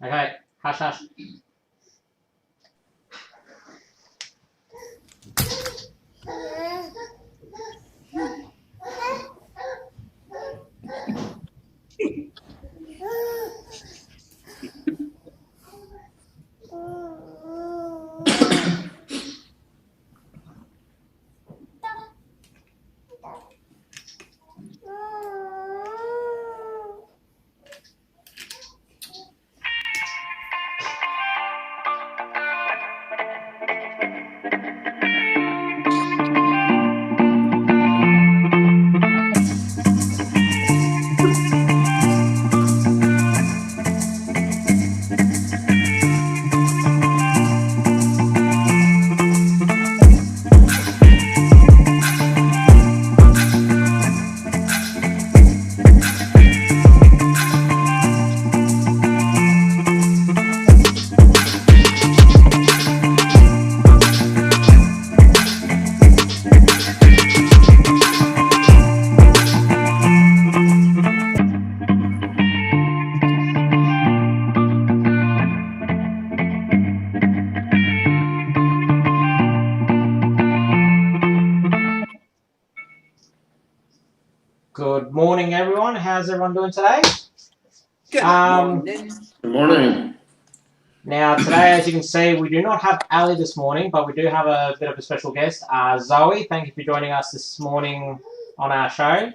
Okay, hush, hush. Good morning, everyone. How's everyone doing today? Good morning. Good morning. Now, today, as you can see, we do not have Ali this morning, but we do have a bit of a special guest, Zoey. Thank you for joining us this morning on our show.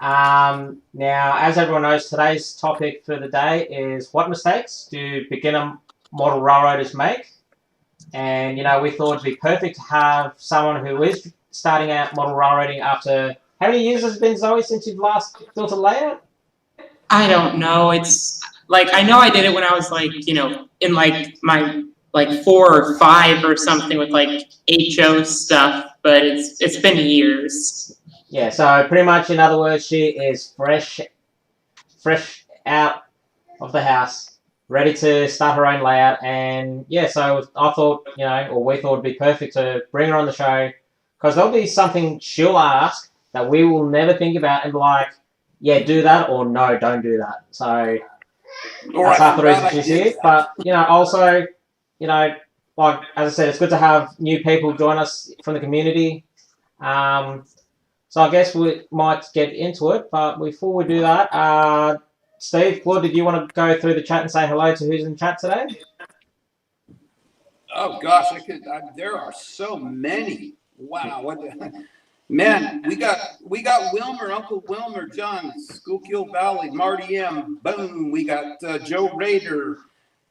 Now, as everyone knows, today's topic for the day is what mistakes do beginner model railroaders make? And, you know, we thought it'd be perfect to have someone who is starting out model railroading after... How many years has it been, Zoey, since you've last built a layout? I don't know. It's like, I know I did it when I was like, in like my 4 or 5 or something with like HO stuff, but it's been years. Yeah, so pretty much, in other words, she is fresh out of the house, ready to start her own layout. And yeah, so I thought, or we thought it'd be perfect to bring her on the show, because there'll be something she'll ask that we will never think about and be like, yeah, do that, or no, don't do that. So that's half the reason she's here. But, also, like, as I said, it's good to have new people join us from the community. So I guess we might get into it, but before we do that, Steve, Claude, did you want to go through the chat and say hello to who's in chat today? Oh gosh, there are so many. Wow, man, we got Wilmer, Uncle Wilmer, John, Schuylkill Valley, Marty M, boom. We got Joe Rader,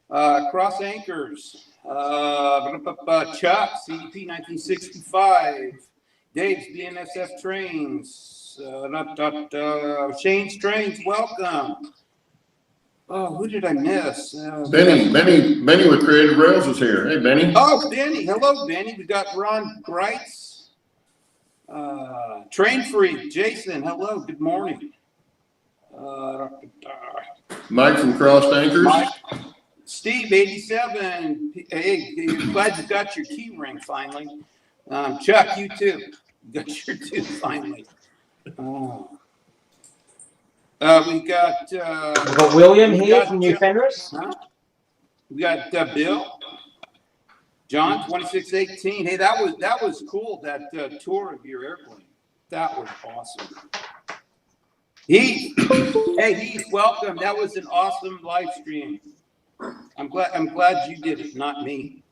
Cross Anchors, Chuck, CDP 1965, Dave's BNSF Trains, Shane's Trains, welcome. Oh, who did I miss? Benny with Creative Rails is here. Hey, Benny. Oh, Benny. Hello, Benny. We got Ron Greitz. Train Freak, Jason, hello, good morning. Mike from Cross Anchors. Mike. Steve, 87. Hey, glad you got your key ring finally. Chuck, you too. You got your two finally. We got William here from New Fenris. Huh? We got Bill. John, 2618. Hey, that was cool, that tour of your airplane. That was awesome. Heath, hey Heath, welcome. That was an awesome live stream. I'm glad you did it, not me.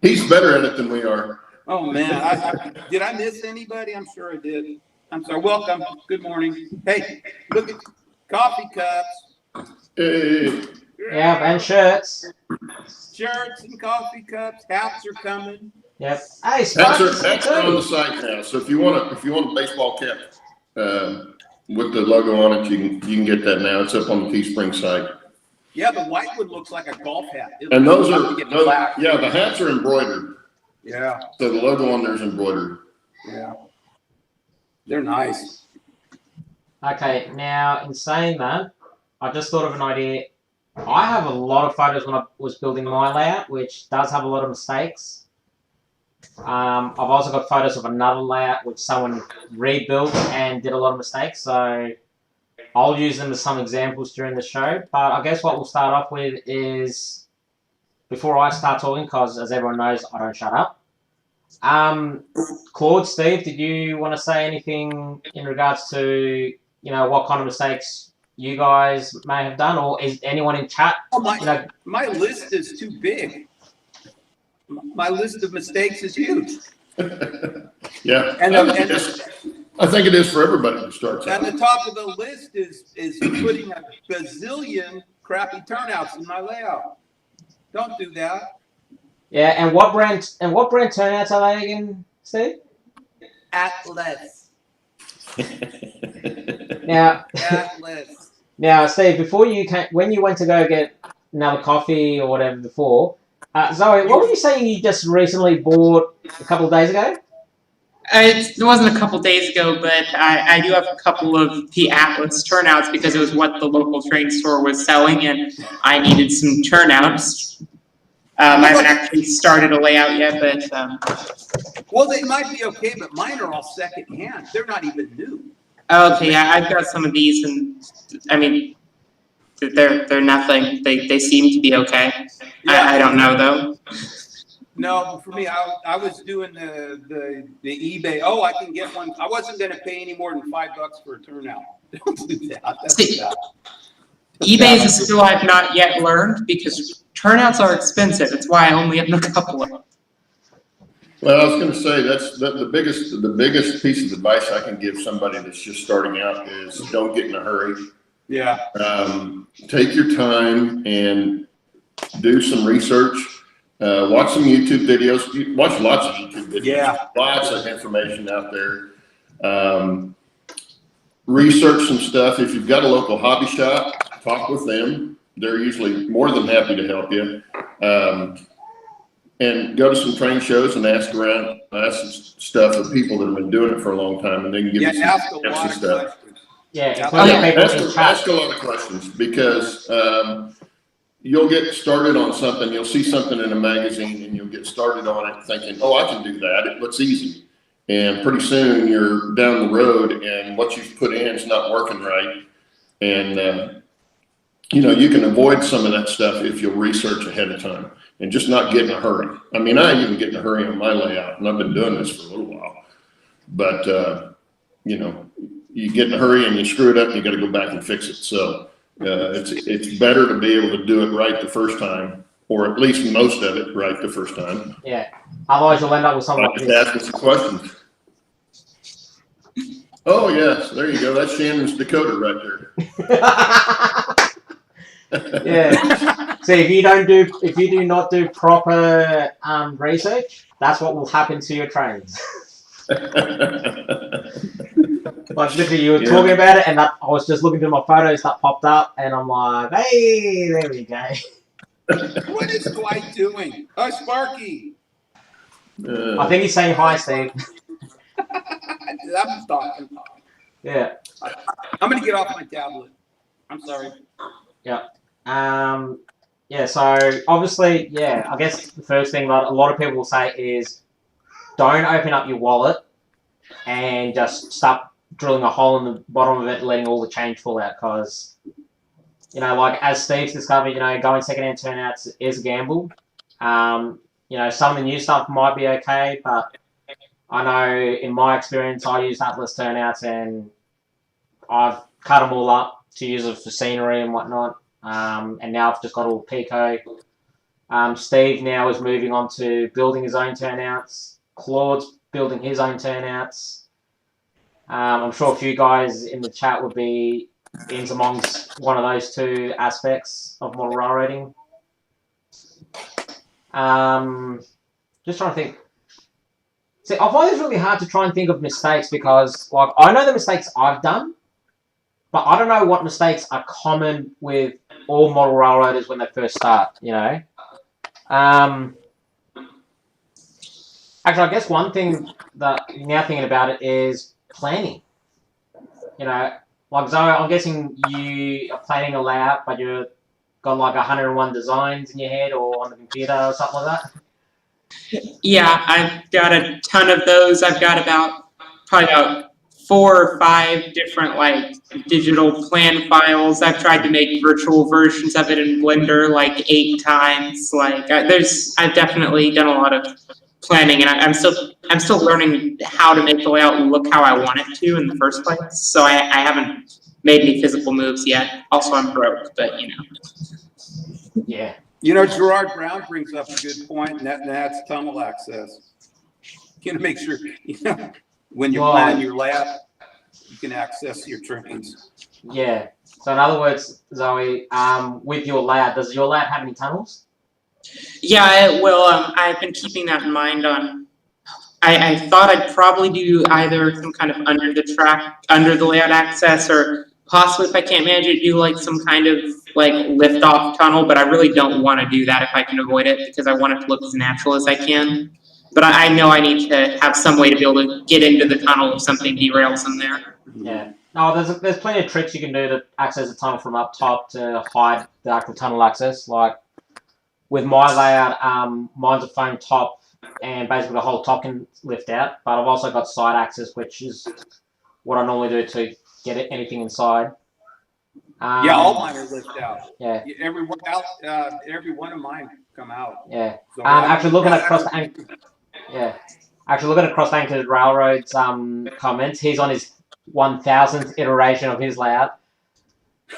He's better at it than we are. Oh man, did I miss anybody? I'm sure I did. I'm sorry. Welcome. Good morning. Hey, look at coffee cups. Hey. Yeah, and shirts. Shirts and coffee cups. Hats are coming. Yep. Hey, Hats are on the site now. So if you want a baseball cap with the logo on it, you can get that now. It's up on the Teespring site. Yeah, the white one looks like a golf hat. And those the hats are embroidered. Yeah. So the logo on there is embroidered. Yeah. They're nice. Okay, now in saying that, I just thought of an idea. I have a lot of photos when I was building my layout, which does have a lot of mistakes. I've also got photos of another layout which someone rebuilt and did a lot of mistakes. So I'll use them as some examples during the show. But I guess what we'll start off with is, before I start talking, because as everyone knows, I don't shut up. Claude, Steve, did you want to say anything in regards to, what kind of mistakes you guys may have done, or is anyone in chat? Oh, my list is too big. My list of mistakes is huge. Yeah, And I think it is for everybody who starts out. and the top of the list is putting a bazillion crappy turnouts in my layout. Don't do that. Yeah, and what brand turnouts are they again, Steve? Atlas. Now, Atlas. now, Steve, when you went to go get another coffee or whatever before, Zoe, what were you saying you just recently bought a couple of days ago? It wasn't a couple days ago, but I do have a couple of the Atlas turnouts because it was what the local train store was selling, and I needed some turnouts. I haven't actually started a layout yet, but Well, they might be okay, but mine are all secondhand. They're not even new. okay, yeah, I've got some of these, and I mean, they're nothing. They seem to be okay. Yeah. I don't know though. No, for me, I was doing the eBay. Oh, I can get one. I wasn't going to pay any more than $5 for a turnout. Don't do that. That's See, bad. eBay is a skill I've not yet learned because turnouts are expensive. That's why I only have a couple of them. Well, I was going to say the biggest piece of advice I can give somebody that's just starting out is don't get in a hurry. Yeah. Take your time and do some research. Watch some YouTube videos. Watch lots of YouTube videos. Yeah. Lots of information out there. Research some stuff. If you've got a local hobby shop, talk with them. They're usually more than happy to help you. And go to some train shows and ask stuff of people that have been doing it for a long time, and they can give you Ask a some lot of stuff. questions. Yeah, Ask a lot of questions because you'll get started on something. You'll see something in a magazine and you'll get started on it thinking, oh, I can do that. It looks easy. And pretty soon you're down the road and what you've put in is not working right. And, you can avoid some of that stuff if you'll research ahead of time and just not get in a hurry. I mean, I even get in a hurry on my layout, and I've been doing this for a little while. But, you get in a hurry and you screw it up and you got to go back and fix it. So it's better to be able to do it right the first time, or at least most of it right the first time. Yeah. Otherwise, you'll end up with something like Just this. asking some questions. Oh yes, there you go. That's Shannon's decoder right there. Yeah. See, if you do not do proper research, that's what will happen to your trains. Like literally, you were talking about it, and I was just looking through my photos that popped up, and I'm like, hey, there we go. What is Dwight doing? Oh, Sparky. I think he's saying hi, Steve. I'm talking. Yeah. I'm going to get off my tablet. I'm sorry. Yeah. Yeah, so obviously, yeah, I guess the first thing that a lot of people will say is don't open up your wallet and just start drilling a hole in the bottom of it and letting all the change fall out, because, like as Steve's discovered, going second-hand turnouts is a gamble. Some of the new stuff might be okay, but I know in my experience, I use Atlas turnouts and I've cut them all up to use it for scenery and whatnot. And now I've just got all Pico. Steve now is moving on to building his own turnouts. Claude's building his own turnouts. I'm sure a few guys in the chat would be in amongst one of those two aspects of model railroading. Just trying to think. See, I find it's really hard to try and think of mistakes because, like, I know the mistakes I've done, but I don't know what mistakes are common with all model railroaders when they first start, Actually, I guess one thing that, now thinking about it, is planning. Like Zoe, I'm guessing you are planning a layout, but you've got like 101 designs in your head or on the computer or something like that. Yeah, I've got a ton of those. I've got probably about 4 or 5 different like digital plan files. I've tried to make virtual versions of it in Blender like 8 times. Like I've definitely done a lot of planning, and I'm still learning how to make the layout look how I want it to in the first place. So I haven't made any physical moves yet. Also, I'm broke, but you know. Yeah. You know, Gerard Brown brings up a good point, and that's tunnel access. You know, make sure, you know, when you're planning your layout, you can access your trains. Yeah. So in other words, Zoe, with your layout, does your layout have any tunnels? Yeah, I've been keeping that in mind. I thought I'd probably do either some kind of under the layout access, or possibly if I can't manage it, do like some kind of like lift off tunnel. But I really don't want to do that if I can avoid it, because I want it to look as natural as I can. But I know I need to have some way to be able to get into the tunnel if something derails in there. Yeah. No, there's plenty of tricks you can do to access the tunnel from up top to hide the actual tunnel access. Like with my layout, mine's a foam top, and basically the whole top can lift out. But I've also got side access, which is what I normally do to get anything inside. Yeah, all mine are lifted out. Yeah. Every one of mine come out. Yeah. So actually looking at Cross Anchored Railroad's comments, he's on his 1000th iteration of his layout,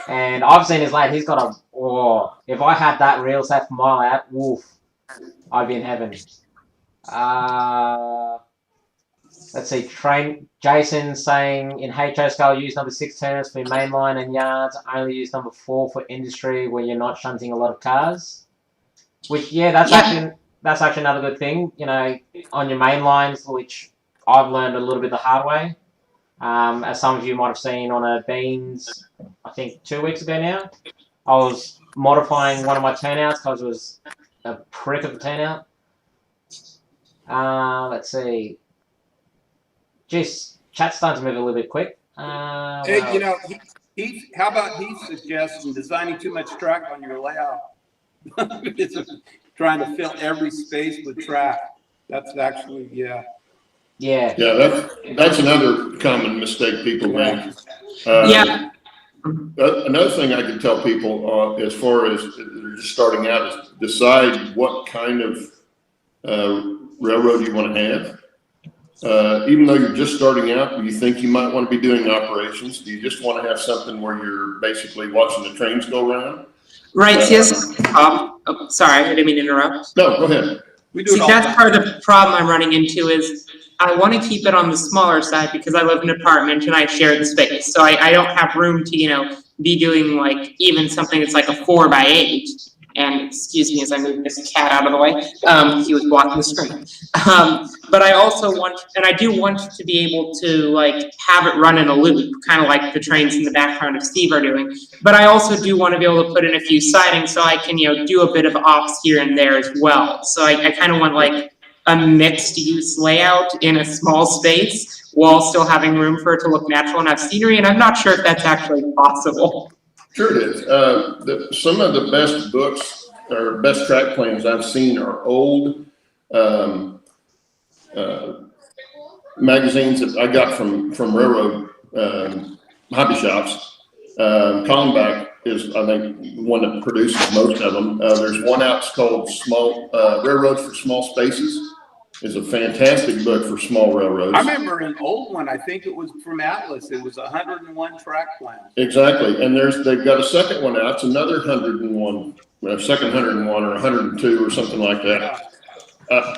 and I've seen his layout. He's got if I had that real set for my layout, woof, I'd be in heaven. Let's see, Jason saying in HO scale, use number 6 turners for mainline and yards, only use number 4 for industry where you're not shunting a lot of cars. Which, that's actually another good thing, you know, on your main lines, which I've learned a little bit the hard way. As some of you might have seen on a Beans, I think 2 weeks ago now, I was modifying one of my turnouts because it was a prick of a turnout. Let's see. Just chat's starting to move a little bit quick. Hey, you know, how about he suggesting designing too much track on your layout? It's trying to fill every space with track. That's actually, Yeah. Yeah, that's another common mistake people make. Another thing I can tell people as far as they're just starting out is decide what kind of railroad you want to have. Even though you're just starting out, you think you might want to be doing operations. Do you just want to have something where you're basically watching the trains go around? Right. Sorry, I didn't mean to interrupt. No, go ahead. That's part of the problem I'm running into is I want to keep it on the smaller side because I live in an apartment and I share the space. So I don't have room to, you know, be doing like even something that's like a 4x8. And excuse me as I move this cat out of the way. He was blocking the screen. But I also want, and I do want to be able to like have it run in a loop, kind of like the trains in the background of Steve are doing. But I also do want to be able to put in a few sidings so I can, you know, do a bit of ops here and there as well. So I kind of want like a mixed use layout in a small space while still having room for it to look natural and have scenery. And I'm not sure if that's actually possible. Sure it is. Some of the best books or best track plans I've seen are old magazines that I got from railroad hobby shops. Collenbach is, I think, one that produces most of them. There's one out called Small Railroads for Small Spaces. Is a fantastic book for small railroads. I remember an old one. I think it was from Atlas. It was 101 track plans. Exactly, and they've got a second one out. It's another 101, second 101 or 102 or something like that.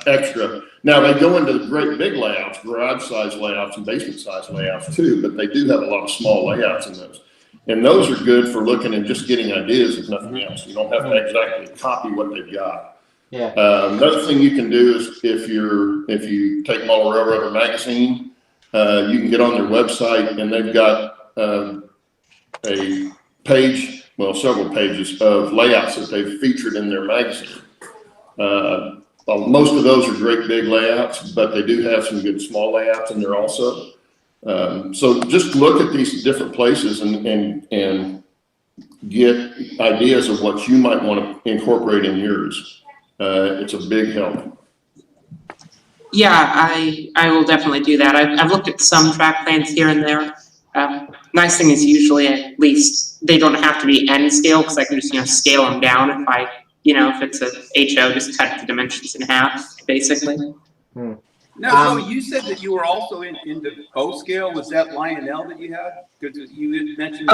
Extra. Now they go into great big layouts, garage size layouts, and basement size layouts too. But they do have a lot of small layouts in those, and those are good for looking and just getting ideas, if nothing else. You don't have to exactly copy what they've got. Yeah. Another thing you can do is if you take Model Railroader magazine, you can get on their website and they've got a page, well, several pages of layouts that they've featured in their magazine. Most of those are great big layouts, but they do have some good small layouts in there also. So just look at these different places and get ideas of what you might want to incorporate in yours. It's a big help. Yeah, I will definitely do that. I've looked at some track plans here and there. Nice thing is usually at least they don't have to be N scale because I can just scale them down if if it's a HO, just cut the dimensions in half basically. Now, so you said that you were also in the O scale. Was that Lionel that you had? Because you had mentioned.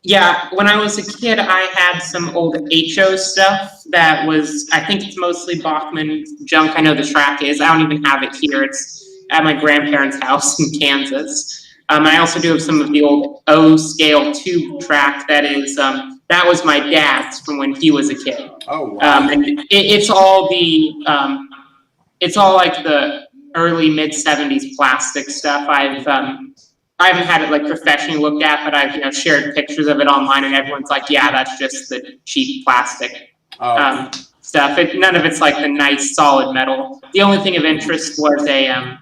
Yeah, when I was a kid, I had some old HO stuff that was, I think it's mostly Bachman junk. I know the track is. I don't even have it here. It's at my grandparents' house in Kansas. I also do have some of the old O scale tube track that is, that was my dad's from when he was a kid. Oh, wow. And it's all it's all like the early mid 70s plastic stuff. I haven't had it like professionally looked at, but I've shared pictures of it online, and everyone's like, "Yeah, that's just the cheap plastic stuff." None of it's like the nice solid metal. The only thing of interest was a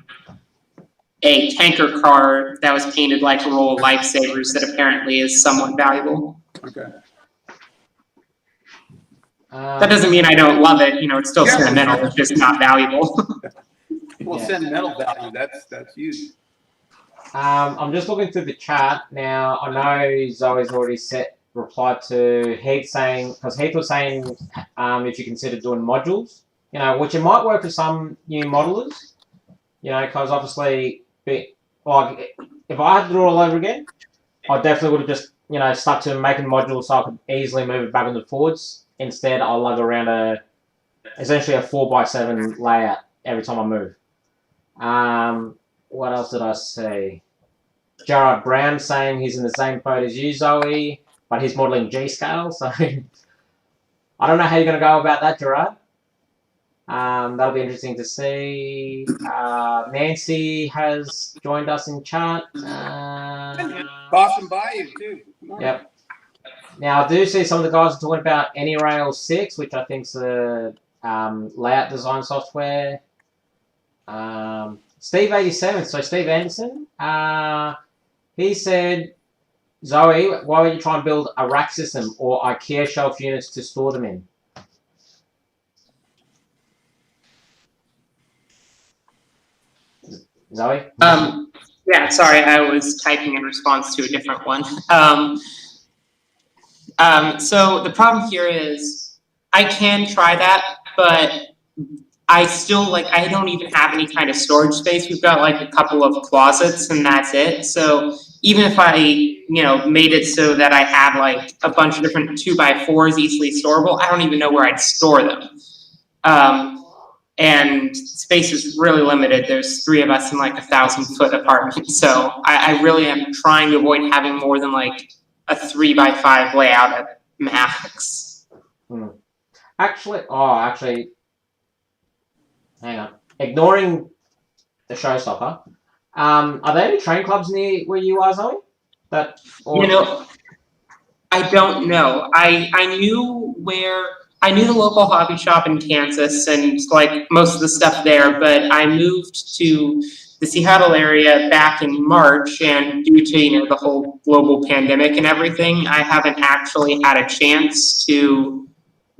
tanker car that was painted like a roll of Lifesavers that apparently is somewhat valuable. Okay. That doesn't mean I don't love it. It's still sentimental. It's just not valuable. Well, sentimental value. That's huge. I'm just looking through the chat now. I know Zoe's already replied to Heath saying, because Heath was saying if you consider doing modules, which it might work for some new modelers, because obviously, like, if I had to do it all over again, I definitely would have just, stuck to making modules so I could easily move it back and forwards. Instead, I'll lug around essentially a 4x7 layout every time I move. What else did I see? Gerard Brown saying he's in the same boat as you, Zoe, but he's modelling G scale, so I don't know how you're going to go about that, Gerard. That'll be interesting to see. Nancy has joined us in chat. Boston Bayou, too. Yep. Now, I do see some of the guys are talking about AnyRail 6, which I think is a layout design software. Steve 87, so Steve Anderson, he said, Zoe, why would you try and build a rack system or IKEA shelf units to store them in? Zoe? Yeah, sorry, I was typing in response to a different one. So the problem here is I can try that, but I still, I don't even have any kind of storage space. We've got, a couple of closets, and that's it. So even if I, made it so that I had, a bunch of different 2x4s easily storable, I don't even know where I'd store them. And space is really limited. There's 3 of us in, a 1,000-foot apartment. So I really am trying to avoid having more than, a 3x5 layout at max. Actually, hang on. Ignoring the showstopper, are there any train clubs near where you are, Zoe? I don't know. I knew the local hobby shop in Kansas and most of the stuff there, but I moved to the Seattle area back in March, and due to the whole global pandemic and everything, I haven't actually had a chance to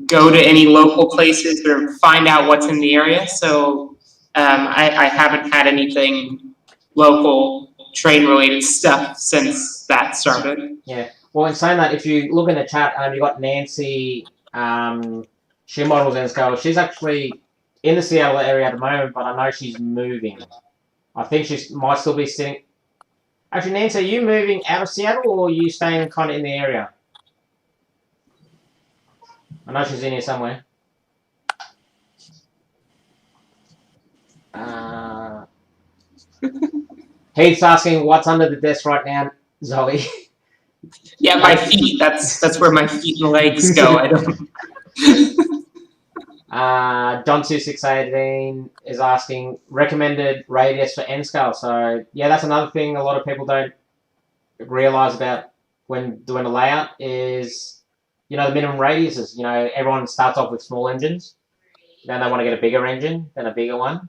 go to any local places or find out what's in the area. So I haven't had anything local train related stuff since that started. Yeah. Well, in saying that, if you look in the chat, you got Nancy. She models N scale. She's actually in the Seattle area at the moment, but I know she's moving. I think she might still be sitting. Actually, Nancy, are you moving out of Seattle, or are you staying kind of in the area? I know she's in here somewhere. Heath's asking what's under the desk right now, Zoe. Yeah, my feet. That's where my feet and legs go. I don't. John2618 is asking recommended radius for N scale. So yeah, that's another thing a lot of people don't realize about when doing a layout is, the minimum radiuses. Everyone starts off with small engines. Then they want to get a bigger engine, then a bigger one.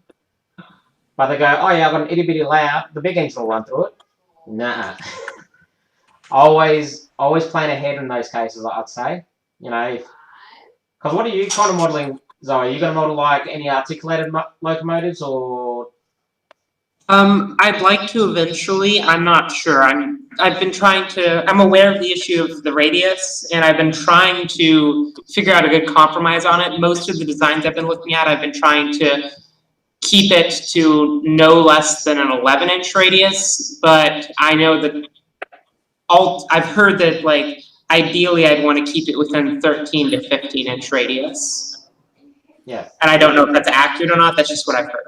But they go, oh yeah, I've got an itty bitty layout. The big engine will run through it. Nah. Always plan ahead in those cases, I'd say. Because what are you kind of modeling Zoe, are you going to model like any articulated locomotives or? I'd like to eventually. I'm not sure. I've been trying to. I'm aware of the issue of the radius, and I've been trying to figure out a good compromise on it. Most of the designs I've been looking at, I've been trying to keep it to no less than an 11-inch radius. But I know that I've heard that like ideally I'd want to keep it within 13 to 15-inch radius. Yeah. And I don't know if that's accurate or not. That's just what I've heard.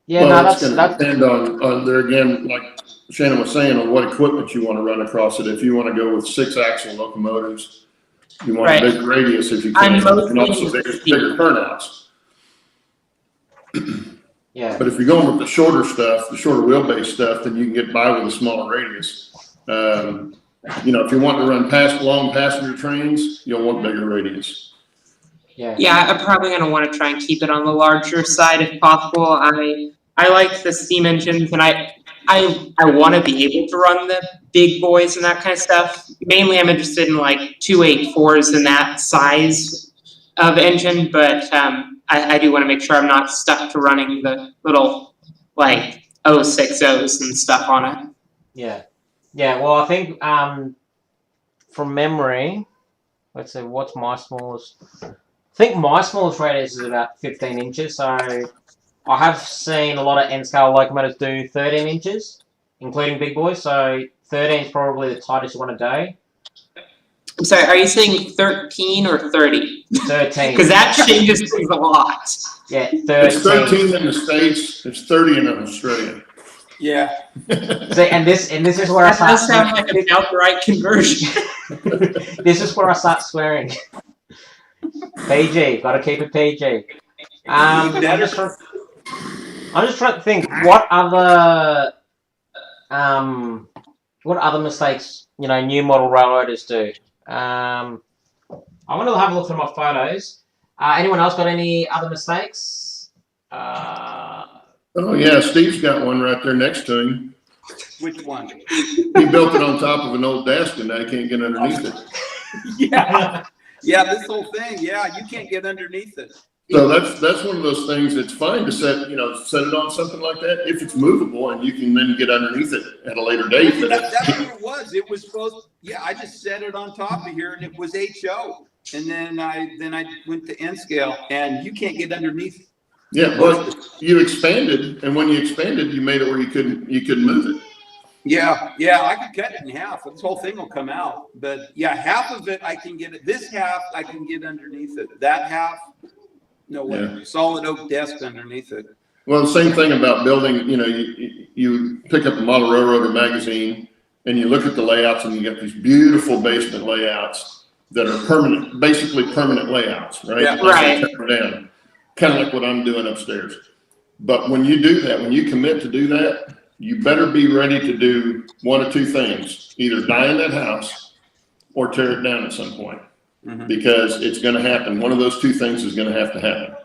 Yeah, well, no, it's going to depend on there again, like Shannon was saying, on what equipment you want to run across it. If you want to go with 6-axle locomotives, you want a big radius if you can, and also bigger turnouts. Yeah. But if you're going with the shorter stuff, the shorter wheelbase stuff, then you can get by with a smaller radius. You know, if you want to run long passenger trains, you'll want bigger radius. Yeah, I'm probably going to want to try and keep it on the larger side if possible. I like the steam engines, and I want to be able to run the big boys and that kind of stuff. Mainly, I'm interested in like 284s and that size of engine, but I do want to make sure I'm not stuck to running the little like 060s and stuff on it. Yeah. Yeah, well, I think from memory, let's see, what's my smallest? I think my smallest radius is about 15 inches, so I have seen a lot of N-scale locomotives do 13 inches, including big boys, so 13 is probably the tightest you want to do. I'm sorry, are you saying 13 or 30? 13. Because that changes things a lot. Yeah, 13. It's 13 in the States, it's 30 in Australia. Yeah. See, and this is where I That start. does sound like an outright conversion. This is where I start swearing. PG, gotta keep it PG. I'm just trying to think what other mistakes new model railroaders do. I want to have a look through my photos. Anyone else got any other mistakes? Oh yeah, Steve's got one right there next to him. Which one? He built it on top of an old desk, and now he can't get underneath it. Yeah. Yeah, this whole thing. Yeah, you can't get underneath it. So that's one of those things that's fine to set it on something like that if it's movable and you can then get underneath it at a later date. That's what it was. It was supposed. Yeah, I just set it on top of here, and it was HO, and then I went to N scale, and you can't get underneath. Yeah, but you expanded, and when you expanded, you made it where you couldn't move it. Yeah, I could cut it in half. This whole thing will come out, but yeah, half of it I can get it. This half I can get underneath it. That half, no way. Yeah. Solid oak desk underneath it. Well, the same thing about building. You pick up a model railroader magazine, and you look at the layouts, and you get these beautiful basement layouts that are permanent, basically permanent layouts, right? Yeah. Right. Down, kind of like what I'm doing upstairs. But when you do that, when you commit to do that, you better be ready to do one of two things: either die in that house or tear it down at some point, because it's going to happen. One of those two things is going to happen.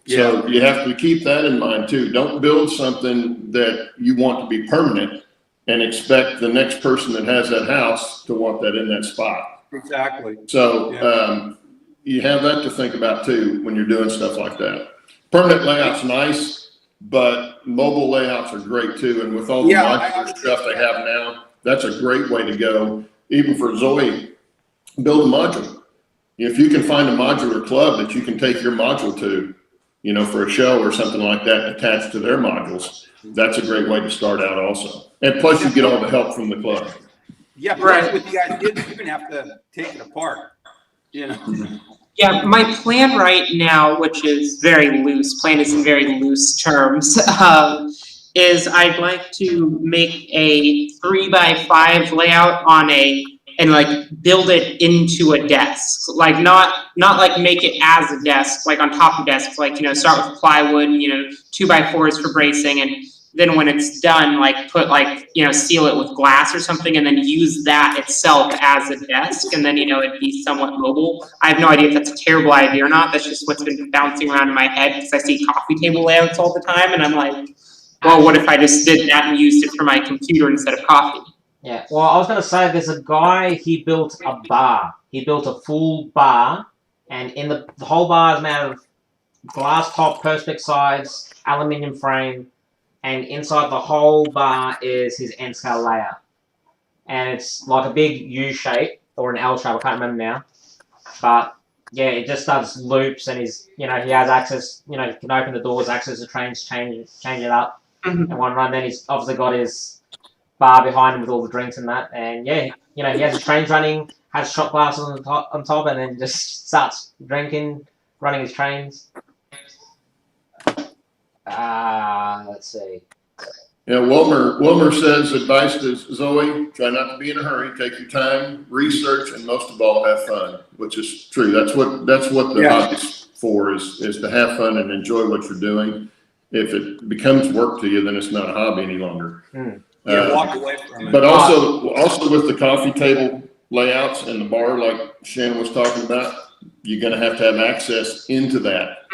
So you have to keep that in mind too. Don't build something that you want to be permanent and expect the next person that has that house to want that in that spot. Exactly. So you have that to think about too when you're doing stuff like that. Permanent layout's nice, but mobile layouts are great too. And with all the modular stuff they have now, that's a great way to go. Even for Zoey, build a module. If you can find a modular club that you can take your module to, for a show or something like that attached to their modules, that's a great way to start out also. And plus you get all the help from the club. Yeah, but right. What you guys did, you're going to have to take it apart, Yeah, my plan right now, which is very loose, plan is in very loose terms, is I'd like to make a 3x5 layout and build it into a desk. Like not like make it as a desk, like on top of desks, start with plywood and, 2x4s for bracing, and then when it's done, put seal it with glass or something, and then use that itself as a desk, and then it'd be somewhat mobile. I have no idea if that's a terrible idea or not. That's just what's been bouncing around in my head because I see coffee table layouts all the time, and I'm like, well, what if I just did that and used it for my computer instead of coffee? Yeah, well, I was going to say there's a guy, he built a bar. He built a full bar, and in the whole bar is made of glass top, perspex sides, aluminium frame, and inside the whole bar is his end scale layout. And it's like a big U shape or an L shape, I can't remember now. But yeah, it just does loops, and he's, he has access, he can open the doors, access the trains, change it up, and one run. Then he's obviously got his bar behind him with all the drinks and that, and yeah, he has his trains running, has shot glasses on top, and then just starts drinking, running his trains. Let's see. Yeah, Wilmer says advice to Zoe: try not to be in a hurry, take your time, research, and most of all, have fun. Which is true. That's what the hobby's for, is to have fun and enjoy what you're doing. If it becomes work to you, then it's not a hobby any longer. Walk away from it. But also with the coffee table layouts and the bar, like Shannon was talking about, you're going to have access into that.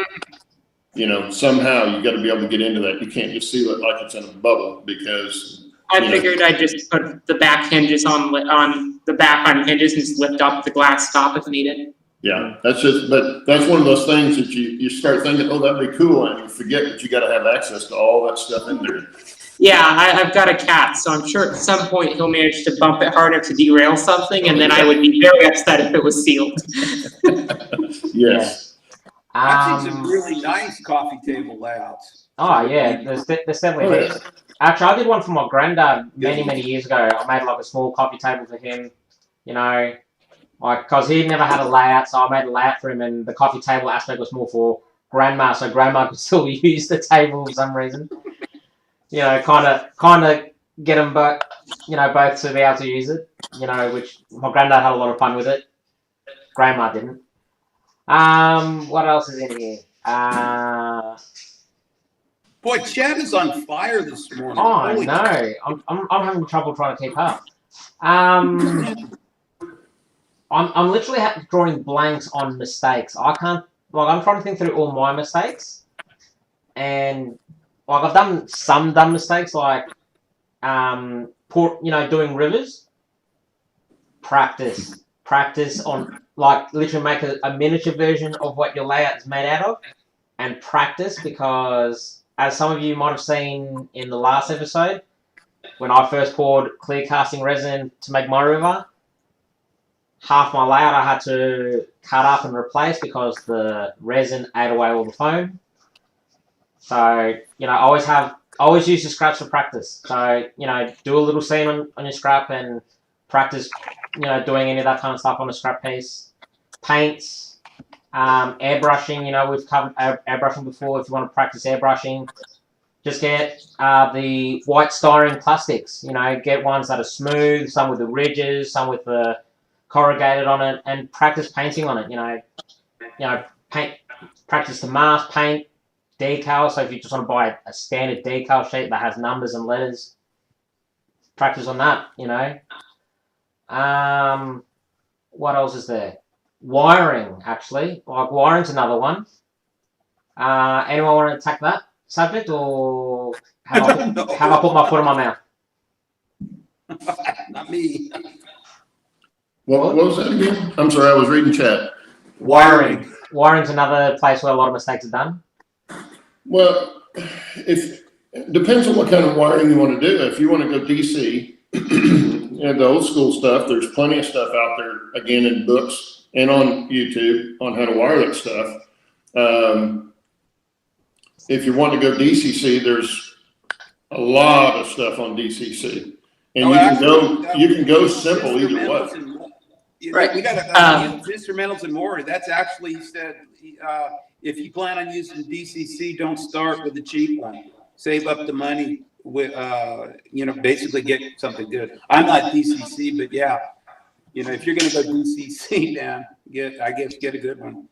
Somehow you got to be able to get into that. You can't just seal it like it's in a bubble, because I figured I'd just put the back hinges on the back on hinges and just lift up the glass top if needed. Yeah, but that's one of those things that you start thinking, oh, that'd be cool, and you forget that you got to have access to all that stuff in there. Yeah, I've got a cat, so I'm sure at some point he'll manage to bump it hard enough to derail something, and then I would be very upset if it was sealed. Yes. I've seen some really nice coffee table layouts. Oh yeah, there's definitely. Actually, I did one for my granddad many years ago. I made like a small coffee table for him, because he never had a layout, so I made a layout for him, and the coffee table aspect was more for grandma, so grandma could still use the table for some reason. Kind of get them both, both to be able to use it. Which my granddad had a lot of fun with it. Grandma didn't. What else is in here? Boy, Chad is on fire this morning. Oh, I know. I'm having trouble trying to keep up. I'm literally drawing blanks on mistakes. I can't. I'm trying to think through all my mistakes, and I've done some dumb mistakes, like doing rivers. Practice on, literally make a miniature version of what your layout is made out of, and practice, because as some of you might have seen in the last episode, when I first poured clear casting resin to make my river, half my layout I had to cut up and replace because the resin ate away all the foam. So, I always use the scraps for practice. So, do a little seam on your scrap and practice, doing any of that kind of stuff on a scrap piece. Paints, airbrushing, we've covered airbrushing before. If you want to practice airbrushing, just get the white styrene plastics, get ones that are smooth, some with the ridges, some with the corrugated on it, and practice painting on it, practice the mask, paint, decal. So if you just want to buy a standard decal sheet that has numbers and letters, practice on that, What else is there? Wiring, actually. Wiring's another one. Anyone want to attack that subject, or have I put my foot in my mouth? Not me. What was that again? I'm sorry, I was reading chat. Wiring. Wiring's another place where a lot of mistakes are done. Well, it depends on what kind of wiring you want to do. If you want to go DC, the old school stuff, there's plenty of stuff out there, again, in books and on YouTube on how to wire that stuff. If you want to go DCC, there's a lot of stuff on DCC, and you can go simple either way. Right, we got instrumentals and more. That's actually, he said, if you plan on using DCC, don't start with the cheap one. Save up the money with, basically get something good. I'm not DCC, but yeah, if you're going to go DCC, then get a good one.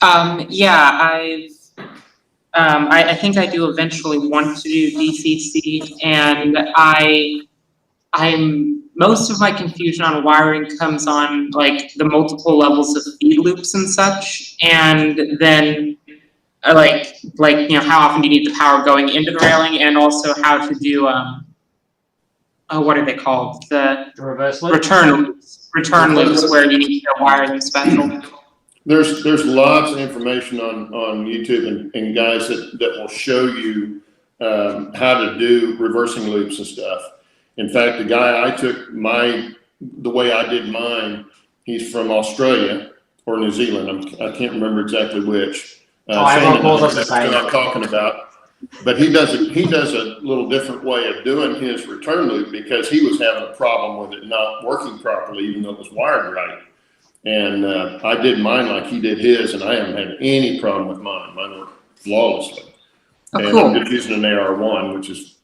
I think I do eventually want to do DCC, and I'm most of my confusion on wiring comes on the multiple levels of feed loops and such, and then how often do you need the power going into the railing, and also how to do what are they called, the reverse loop? return loops where you need to wire them special. There's lots of information on YouTube and guys that will show you how to do reversing loops and stuff. In fact, the guy I took the way I did mine, he's from Australia or New Zealand. I can't remember exactly which. Everyone calls us the same. I'm talking about. But he does a little different way of doing his return loop because he was having a problem with it not working properly, even though it was wired right. And I did mine like he did his, and I haven't had any problem with mine. Mine worked flawlessly. Oh, and cool. I'm just using an AR1, which is,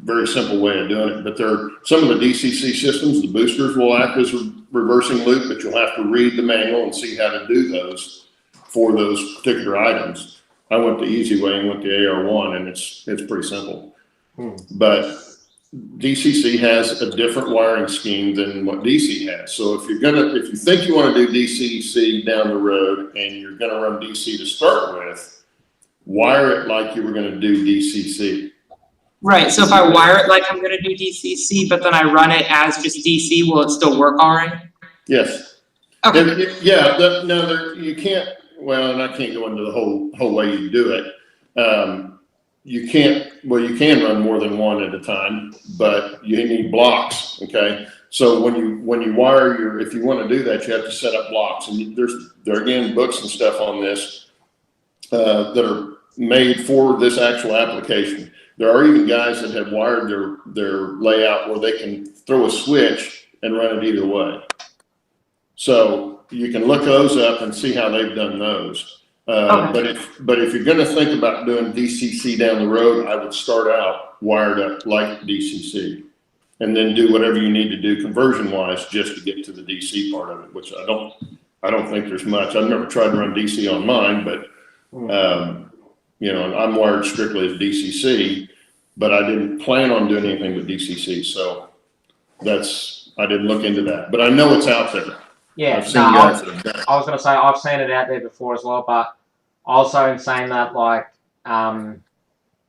very simple way of doing it. But some of the DCC systems, the boosters will act as a reversing loop, but you'll have to read the manual and see how to do those for those particular items. I went the easy way and went the AR1, and it's pretty simple. But DCC has a different wiring scheme than what DC has. So if you think you want to do DCC down the road and you're going to run DC to start with, wire it like you were going to do DCC. Right. So if I wire it like I'm going to do DCC, but then I run it as just DC, will it still work all right? Yes. Okay. You can't. Well, and I can't go into the whole way you do it. You can run more than one at a time, but you need blocks. Okay. So when you wire if you want to do that, you have to set up blocks, and there are again books and stuff on this that are made for this actual application. There are even guys that have wired their layout where they can throw a switch and run it either way. So you can look those up and see how they've done those. Okay. But if you're going to think about doing DCC down the road, I would start out wired up like DCC, and then do whatever you need to do conversion wise just to get to the DC part of it. Which I don't think there's much. I've never tried to run DC on mine, but I'm wired strictly as DCC, but I didn't plan on doing anything with DCC, so I didn't look into that. But I know it's out there. Yeah, I've seen guys that have done it. I was going to say I've seen it out there before as well, but also in saying that,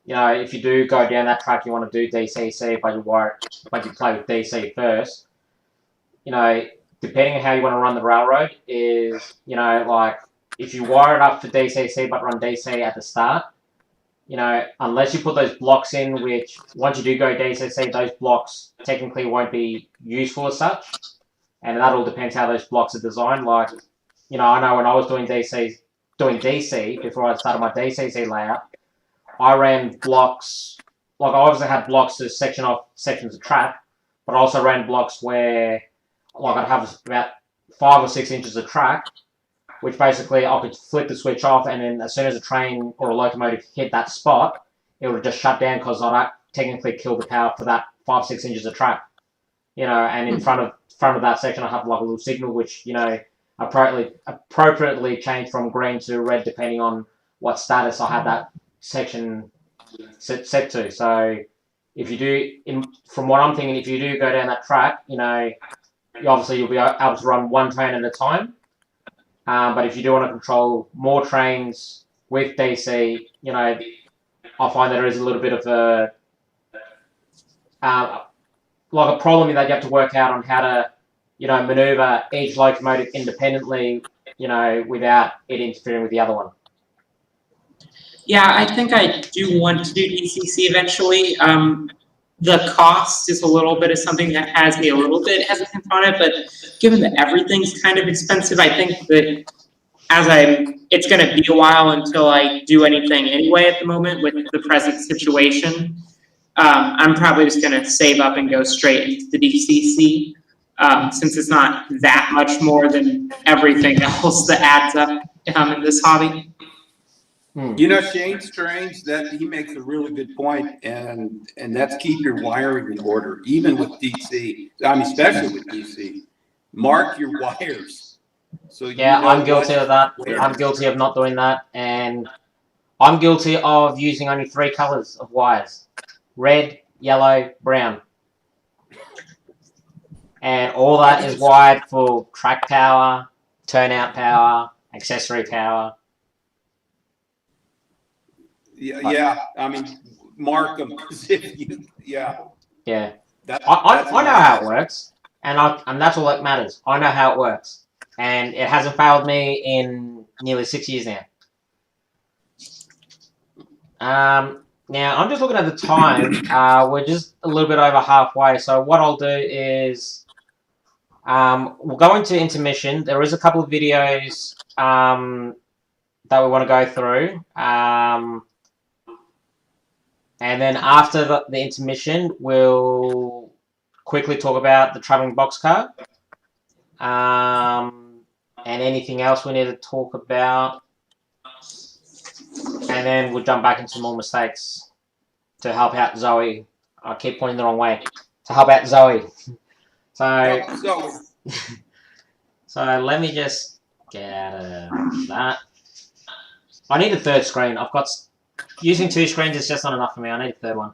if you do go down that track, you want to do DCC, but you play with DC first. Depending on how you want to run the railroad, is if you wire it up for DCC but run DC at the start, unless you put those blocks in, which once you do go DCC, those blocks technically won't be useful as such. And that all depends how those blocks are designed. I know when I was doing DC before I started my DCC layout, I ran blocks, I obviously had blocks to section off sections of track, but I also ran blocks where I'd have about 5 or 6 inches of track, which basically I could flip the switch off, and then as soon as a train or a locomotive hit that spot, it would just shut down because I'd technically kill the power for that 5-6 inches of track. And in front of that section, I have a little signal which appropriately changed from green to red depending on what status I had that section set to. So if you do, from what I'm thinking, if you do go down that track, obviously you'll be able to run one train at a time. But if you do want to control more trains with DC, I find there is a little bit of a problem that you have to work out on how to, maneuver each locomotive independently, without it interfering with the other one. Yeah, I think I do want to do DCC eventually. The cost is a little bit of something that has me a little bit hesitant on it, but given that everything's kind of expensive, I think that it's going to be a while until I do anything anyway at the moment with the present situation. I'm probably just going to save up and go straight into the DCC, since it's not that much more than everything else that adds up in this hobby. Shane Strange, that he makes a really good point, and that's keep your wiring in order, even with DC. Especially with DC. Mark your wires. So I'm guilty of that. I'm guilty of not doing that, and I'm guilty of using only 3 colors of wires: red, yellow, brown. And all that is wired for track power, turnout power, accessory power. Yeah. Mark them. Yeah. I know how it works, and that's all that matters. I know how it works, and it hasn't failed me in nearly 6 years now. Now, I'm just looking at the time. We're just a little bit over halfway. So what I'll do is we'll go into intermission. There is a couple of videos that we want to go through. And then after the intermission, we'll quickly talk about the traveling boxcar. And anything else we need to talk about. And then we'll jump back into more mistakes to help out Zoey. I keep pointing the wrong way. To help out Zoey. So let me just get out of that. I need a third screen. Using 2 screens is just not enough for me. I need a third one.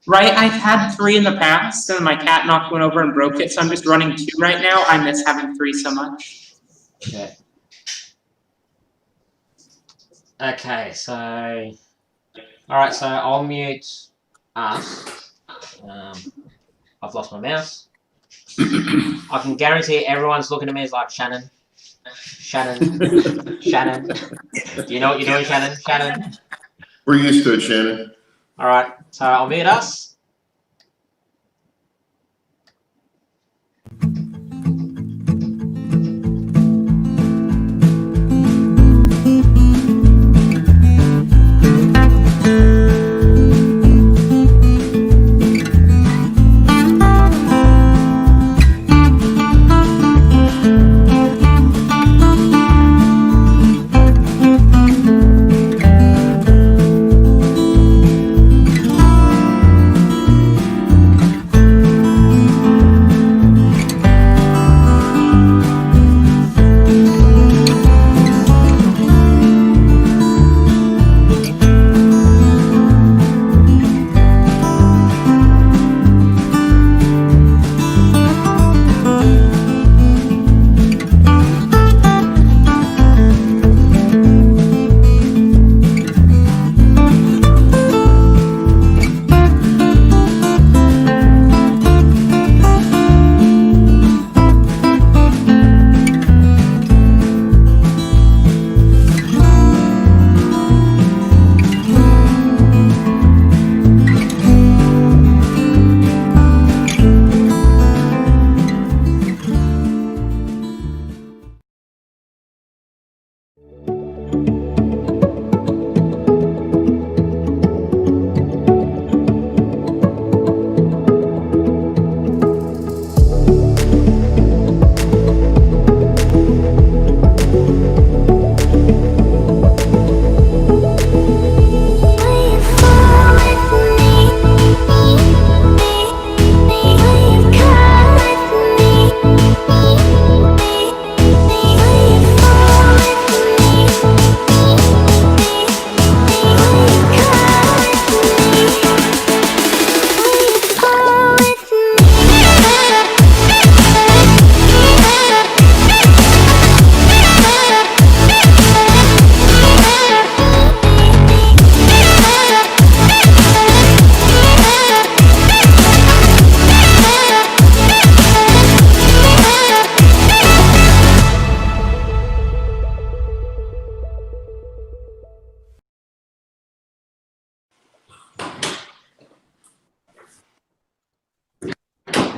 Right, I've had 3 in the past, and my cat knocked one over and broke it, so I'm just running 2 right now. I miss having 3 so much. Okay. Okay, so... Alright, so I'll mute us. I've lost my mouse. I can guarantee everyone's looking at me as like, Shannon. Shannon. Shannon. Do you know what you're doing, Shannon? Shannon. We're used to it, Shannon. Alright, so I'll mute us.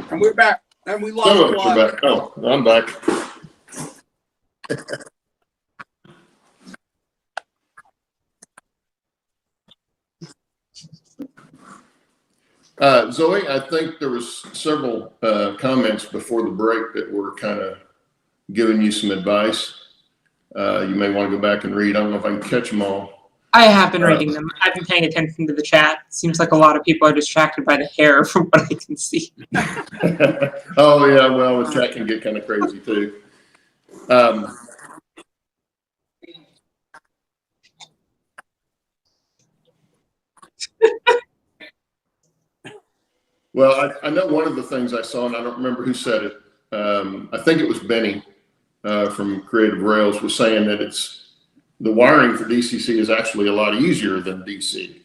And we're back. And we lost Some of us one. are back. Oh, I'm back. Zoe, I think there was several comments before the break that were kind of giving you some advice. You may want to go back and read. I don't know if I can catch them all. I have been reading them. I've been paying attention to the chat. Seems like a lot of people are distracted by the hair from what I can see. Oh, yeah, well, the chat can get kind of crazy, too. Well, I know one of the things I saw, and I don't remember who said it. I think it was Benny from Creative Rails was saying that the wiring for DCC is actually a lot easier than DC.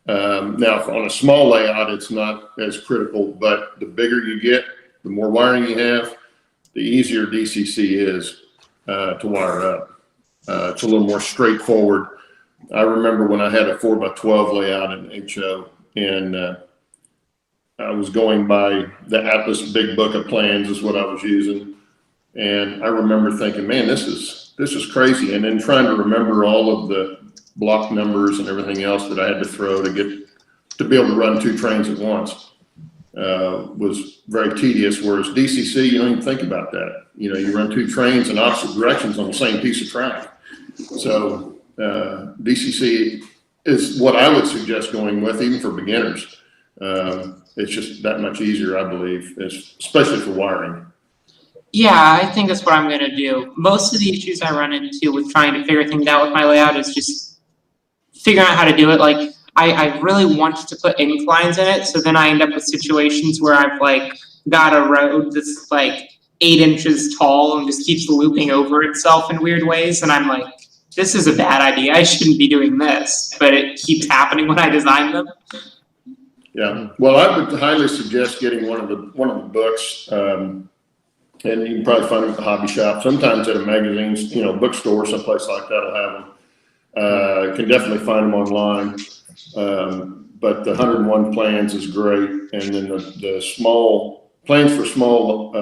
Now, on a small layout, it's not as critical, but the bigger you get, the more wiring you have, the easier DCC is. to wire up. It's a little more straightforward. I remember when I had a 4x12 layout in HO, and I was going by the Atlas Big Book of Plans is what I was using. And I remember thinking, man, this is crazy. And then trying to remember all of the block numbers and everything else that I had to throw to be able to run 2 trains at once was very tedious. Whereas DCC, you don't even think about that. You know, you run 2 trains in opposite directions on the same piece of track. So DCC is what I would suggest going with, even for beginners. It's just that much easier, I believe, especially for wiring. Yeah, I think that's what I'm gonna do. Most of the issues I run into with trying to figure things out with my layout is just figuring out how to do it. Like, I really want to put inclines in it, so then I end up with situations where I've like got a road that's like 8 inches tall and just keeps looping over itself in weird ways, and I'm like, this is a bad idea. I shouldn't be doing this, but it keeps happening when I design them. Yeah, well, I would highly suggest getting one of the books, and you can probably find them at the hobby shop. Sometimes at a magazine, bookstore, someplace like that will have them. You can definitely find them online. But the 101 plans is great, and then the small plans for small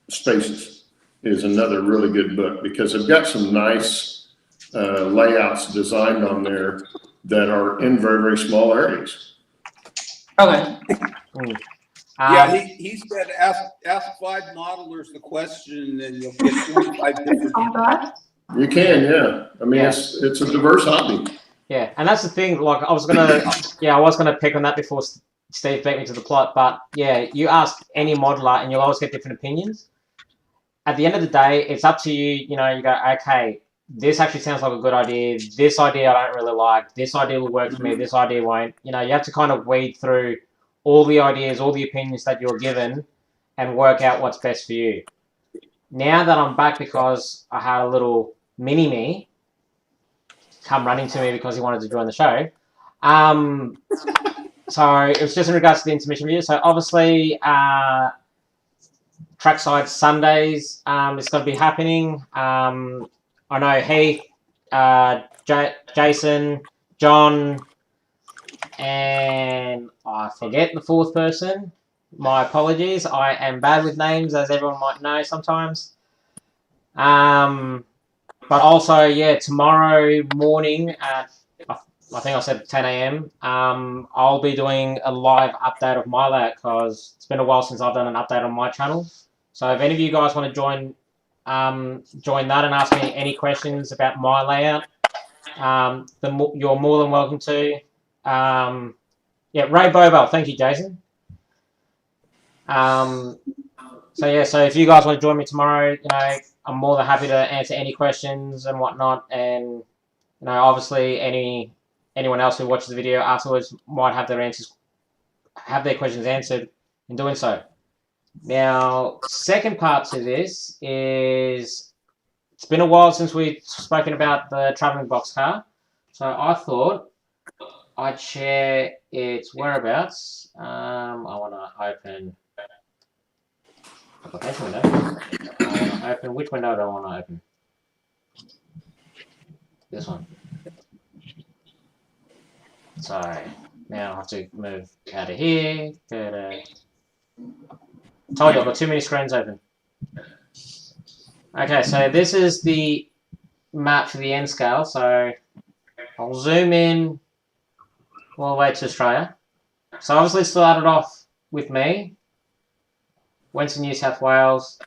spaces is another really good book, because they've got some nice layouts designed on there that are in very, very small areas. Okay. Yeah, he said ask 5 modelers the question and you'll get 25 different answers. You can, yeah. I mean, it's a diverse hobby. Yeah, and that's the thing. Like, I was gonna pick on that before Steve beat me to the plot. But yeah, you ask any modeler, and you'll always get different opinions. At the end of the day, it's up to you. You know, you go, okay, this actually sounds like a good idea. This idea I don't really like. This idea will work for me. This idea won't. You know, you have to kind of weed through all the ideas, all the opinions that you're given, and work out what's best for you. Now that I'm back, because I had a little mini-me come running to me because he wanted to join the show. So it was just in regards to the intermission video. So obviously, Trackside Sundays is going to be happening. I know Heath, Jason, John, and I forget the 4th person. My apologies. I am bad with names, as everyone might know sometimes. But also, yeah, tomorrow morning at, I think I said 10 a.m., I'll be doing a live update of my layout, because it's been a while since I've done an update on my channel. So if any of you guys want to join that and ask me any questions about my layout, you're more than welcome to. Yeah, Ray Bobel, thank you, Jason. So yeah, so if you guys want to join me tomorrow, I'm more than happy to answer any questions and whatnot. And obviously anyone else who watches the video afterwards might have their questions answered in doing so. Now, second part to this is, it's been a while since we've spoken about the traveling box car, so I thought I'd share its whereabouts. I want to open application window. I want to open, which window do I want to open? This one. So now I have to move out of here. Told you I've got too many screens open. Okay, so this is the map for the N scale. So I'll zoom in all the way to Australia. So obviously started off with me. Went to New South Wales.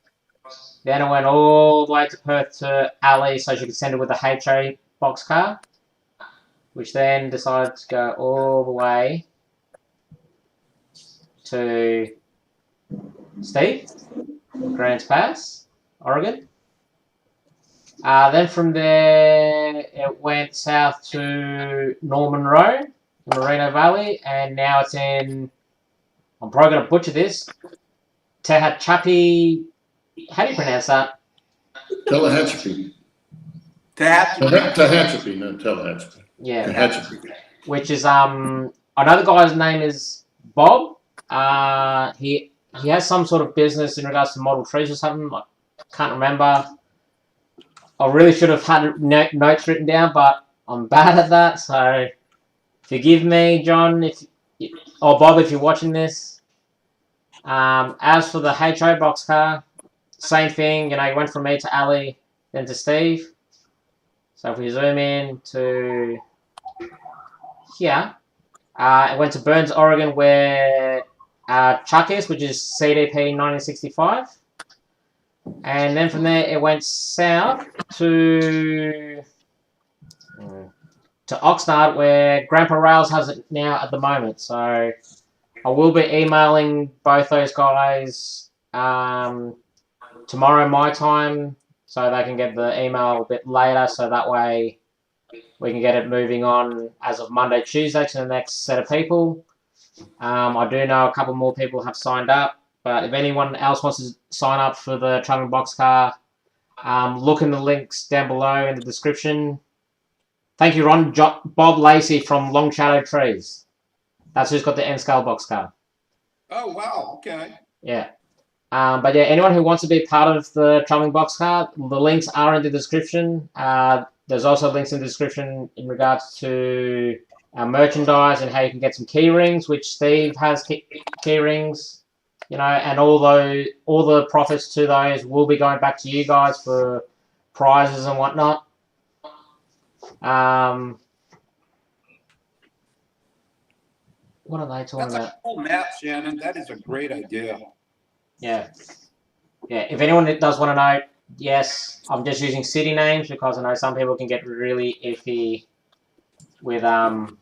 Then I went all the way to Perth to Ali so she could send it with a HA boxcar, which then decided to go all the way to Steve, Grants Pass, Oregon. Then from there, it went south to Norman Road, Moreno Valley, and now it's in, I'm probably going to butcher this, Tehachapi. How do you pronounce that? Tehachapi. Tehachapi, not Tehachapi. Yeah. Tehachapi. Which is, another guy's name is Bob. He has some sort of business in regards to model trees or something. I can't remember. I really should have had notes written down, but I'm bad at that, so forgive me, John, or Bob, if you're watching this. As for the HO boxcar, same thing. You went from me to Ali, then to Steve. So if we zoom in to here, it went to Burns, Oregon, where Chuck is, which is CDP 1965. And then from there, it went south to Oxnard, where Grandpa Rails has it now at the moment. So I will be emailing both those guys tomorrow my time, so they can get the email a bit later, so that way we can get it moving on as of Monday, Tuesday to the next set of people. I do know a couple more people have signed up, but if anyone else wants to sign up for the traveling boxcar, look in the links down below in the description. Thank you, Ron. Bob Lacey from Long Shadow Trees. That's who's got the N-scale boxcar. Oh, wow. Okay. Yeah. But yeah, anyone who wants to be part of the traveling boxcar, the links are in the description. There's also links in the description in regards to merchandise and how you can get some key rings, which Steve has key rings, and all the profits to those will be going back to you guys for prizes and whatnot. What are they talking about? That's a cool map, Shannon. That is a great idea. Yeah. If anyone does want to know, yes, I'm just using city names because I know some people can get really iffy with having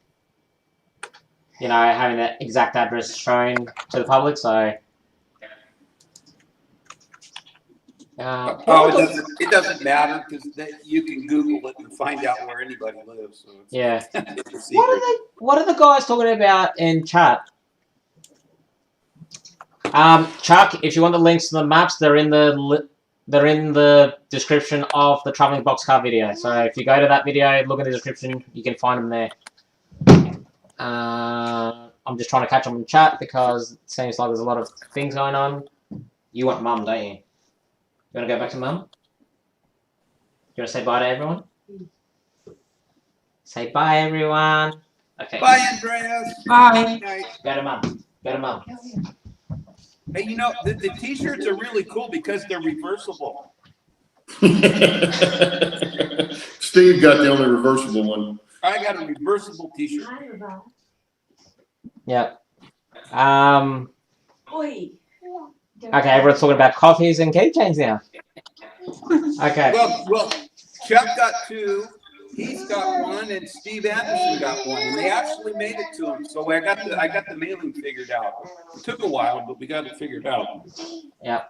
the exact address shown to the public. So it doesn't matter because you can Google it and find out where anybody lives. So yeah. it's What are the guys talking about in chat? Chuck, if you want the links to the maps, they're in the description of the traveling boxcar video. So if you go to that video, look in the description, you can find them there. I'm just trying to catch them in chat because it seems like there's a lot of things going on. You want Mum, don't you? You want to go back to Mum? You want to say bye to everyone? Say bye, everyone. Okay. Bye, Andreas. Bye. Go to Mum. Go to Mum. Hey, the T-shirts are really cool because they're reversible. Steve got the only reversible one. I got a reversible T-shirt. Yep. Okay, everyone's talking about coffees and keychains now. Okay. Well, Chuck got two. He's got one, and Steve Anderson got one, and they actually made it to him. So I got the mailing figured out. It took a while, but we got it figured out. Yeah.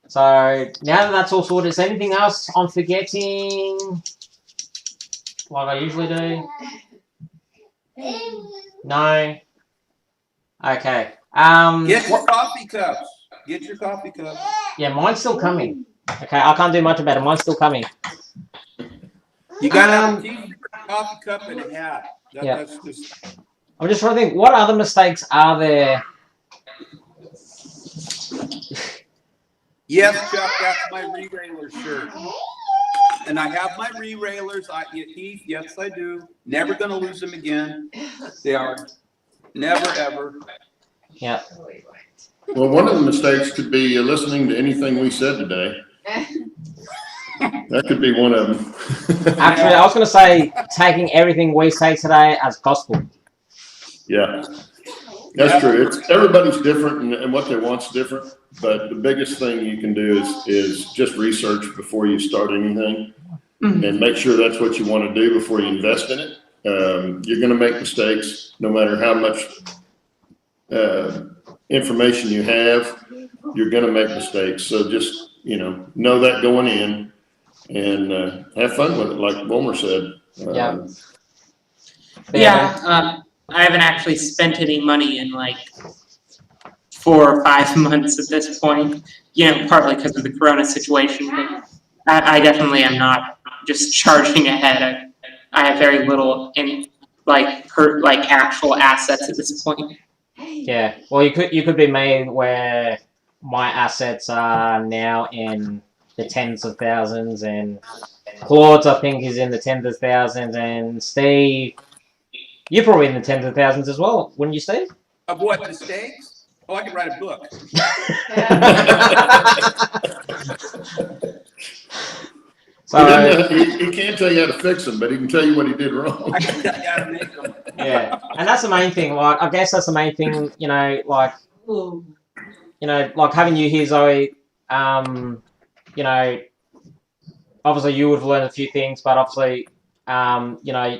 So now that that's all sorted, is there anything else I'm forgetting? Like I usually do? No. Okay. Get your coffee cups. Get your coffee cups. Yeah, mine's still coming. Okay, I can't do much about it. Mine's still coming. You gotta have a T-shirt, a coffee cup, and a hat. That's just. I'm just trying to think, what other mistakes are there? Yes, Chuck, that's my re-railer shirt. And I have my re-railers. Heath, yes, I do. Never gonna lose them again. They are never ever. Yeah. Well, one of the mistakes could be listening to anything we said today. That could be one of them. Actually, I was going to say taking everything we say today as gospel. Yeah, that's true. Everybody's different and what they want's different. But the biggest thing you can do is just research before you start anything and make sure that's what you want to do before you invest in it. You're going to make mistakes no matter how much information you have. You're going to make mistakes. So just, know that going in and have fun with it, like Wilmer said. I haven't actually spent any money in like 4 or 5 months at this point, partly because of the Corona situation. But I definitely am not just charging ahead. I have very little in actual assets at this point. Yeah, well, you could be me where my assets are now in the tens of thousands, and Claude's, I think, is in the tens of thousands, and Steve, you're probably in the tens of thousands as well, wouldn't you, Steve? Of what, mistakes? Oh, I could write a book. So he can't tell you how to fix them, but he can tell you what he did wrong. I can tell you how to make them. yeah, and that's the main thing. Like, I guess that's the main thing. Like having you here, Zoe. Obviously you would have learned a few things, but obviously,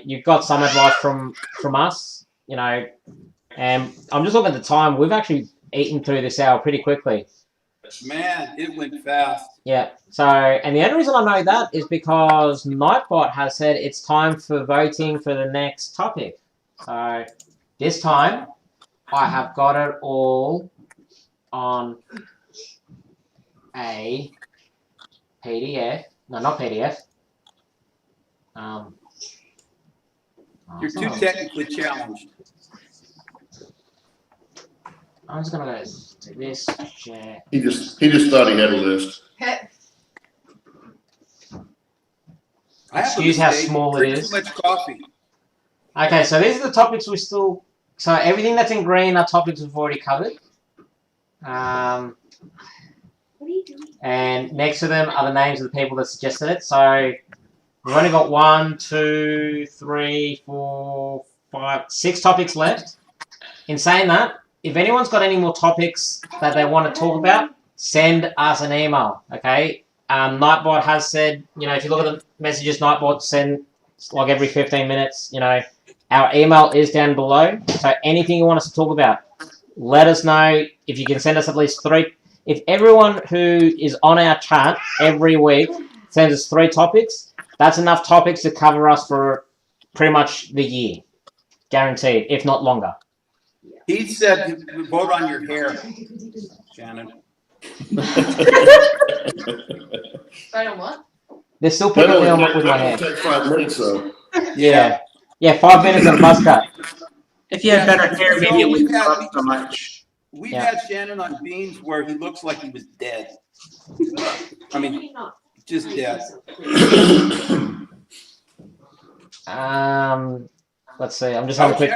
you've got some advice from us. And I'm just looking at the time. We've actually eaten through this hour pretty quickly. Man, it went fast. Yeah. So, and the only reason I know that is because Nightbot has said it's time for voting for the next topic. So, this time, I have got it all on a PDF. No, not PDF. You're too technically challenged. I'm just gonna go to this. Share. He just thought he had a list. Excuse how small it is. Too much coffee. Okay, so these are the topics we still. So everything that's in green are topics we've already covered. What are you doing? And next to them are the names of the people that suggested it. So we've only got 1, 2, 3, 4, 5, 6 topics left. In saying that, if anyone's got any more topics that they want to talk about, send us an email, okay? Nightbot has said, if you look at the messages Nightbot send like every 15 minutes, our email is down below. So anything you want us to talk about, let us know. If you can send us at least 3. If everyone who is on our chat every week sends us 3 topics, that's enough topics to cover us for pretty much the year. Guaranteed, if not longer. He said, vote on your hair, Shannon. Right on what? They're still picking me on with my hair. Take 5 minutes though. Yeah. Yeah, 5 minutes and a buzz cut. If you had better hair, maybe it wouldn't go up so much. We've had Shannon on beans where he looks like he was dead. I mean, just dead. Let's see. I'm just having a quick.